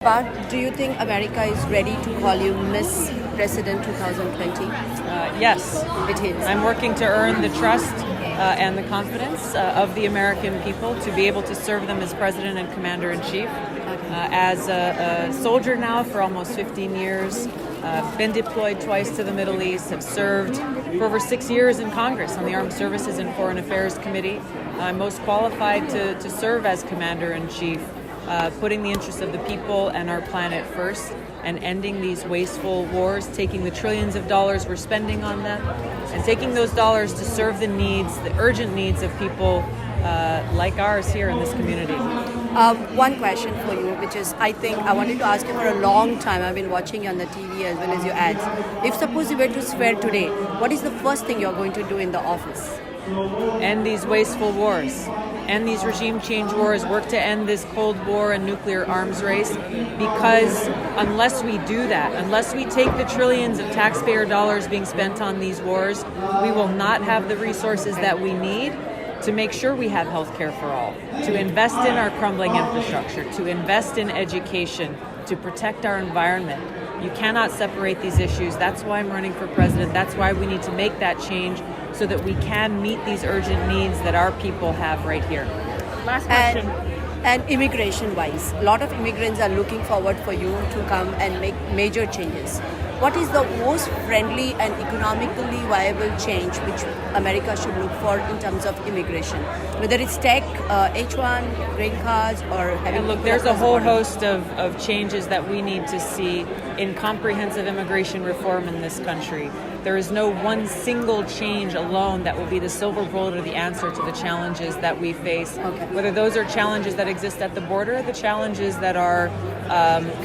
But do you think America is ready to call you Miss President 2020? Yes, It is. I'm working to earn the trust and the confidence of the American people to be able to serve them as President and Commander-in-Chief. As a soldier now for almost 15 years, been deployed twice to the Middle East, have served for over 6 years in Congress on the Armed Services and Foreign Affairs Committee. I'm most qualified to serve as Commander-in-Chief, putting the interests of the people and our planet first and ending these wasteful wars, taking the trillions of dollars we're spending on them and taking those dollars to serve the needs, the urgent needs of people like ours here in this community. One question for you, which is I think I wanted to ask you for a long time. I've been watching you on the TV as well as your ads. If suppose you were to swear today, what is the first thing you're going to do in the office? End these wasteful wars, end these regime change wars, work to end this Cold War and nuclear arms race, because unless we do that, unless we take the trillions of taxpayer dollars being spent on these wars, we will not have the resources that we need to make sure we have health care for all, to invest in our crumbling infrastructure, to invest in education, to protect our environment. You cannot separate these issues. That's why I'm running for president. That's why we need to make that change so that we can meet these urgent needs that our people have right here. Last question. And immigration-wise, a lot of immigrants are looking forward for you to come and make major changes. What is the most friendly and economically viable change which America should look for in terms of immigration? Whether it's tech, H1, green cards, or having... And look, there's a whole host of changes that we need to see in comprehensive immigration reform in this country. There is no one single change alone that will be the silver bullet or the answer to the challenges that we face. Okay. Whether those are challenges that exist at the border, the challenges that are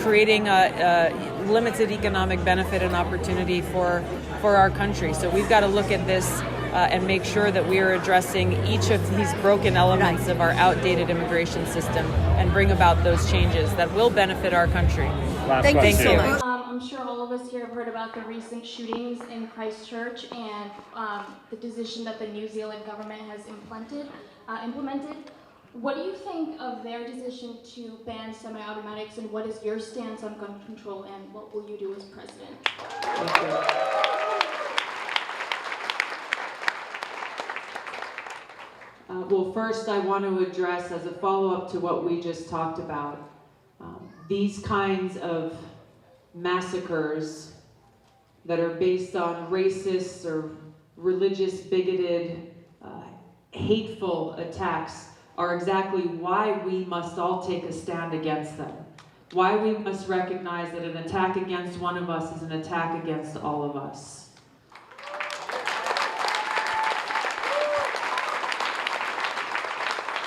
creating a limited economic benefit and opportunity for our country. So we've got to look at this and make sure that we are addressing each of these broken elements of our outdated immigration system and bring about those changes that will benefit our country. Thank you so much. I'm sure all of us here have heard about the recent shootings in Christchurch and the decision that the New Zealand government has implemented. What do you think of their decision to ban semi-automatics, and what is your stance on gun control, and what will you do as president? Thank you. Well, first I want to address, as a follow-up to what we just talked about, these kinds of massacres that are based on racist or religious, bigoted, hateful attacks are exactly why we must all take a stand against them. Why we must recognize that an attack against one of us is an attack against all of us.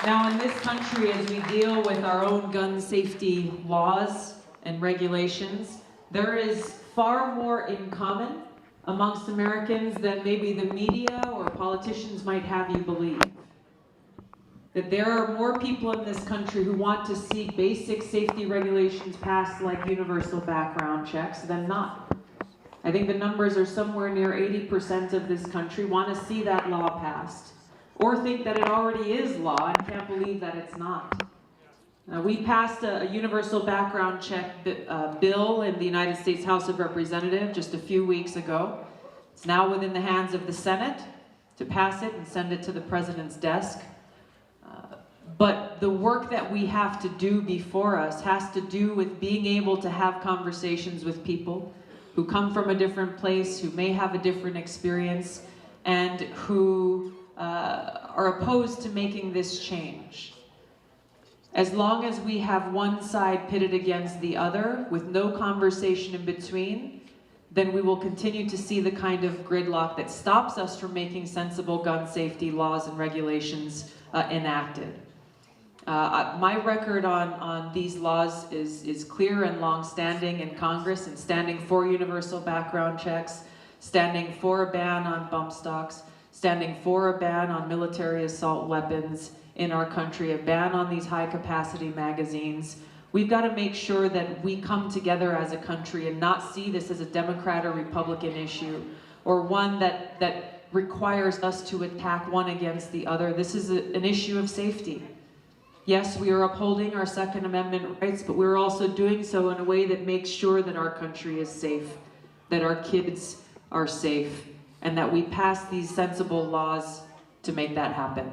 Now, in this country, as we deal with our own gun safety laws and regulations, there is far more in common amongst Americans than maybe the media or politicians might have you believe. That there are more people in this country who want to see basic safety regulations passed like universal background checks than not. I think the numbers are somewhere near 80% of this country want to see that law passed, or think that it already is law and can't believe that it's not. We passed a universal background check bill in the United States House of Representatives just a few weeks ago. It's now within the hands of the Senate to pass it and send it to the President's desk. But the work that we have to do before us has to do with being able to have conversations with people who come from a different place, who may have a different experience, and who are opposed to making this change. As long as we have one side pitted against the other with no conversation in between, then we will continue to see the kind of gridlock that stops us from making sensible gun safety laws and regulations enacted. My record on these laws is clear and long-standing in Congress, and standing for universal background checks, standing for a ban on bump stocks, standing for a ban on military assault weapons in our country, a ban on these high-capacity magazines. We've got to make sure that we come together as a country and not see this as a Democrat or Republican issue, or one that requires us to attack one against the other. This is an issue of safety. Yes, we are upholding our Second Amendment rights, but we're also doing so in a way that makes sure that our country is safe, that our kids are safe, and that we pass these sensible laws to make that happen.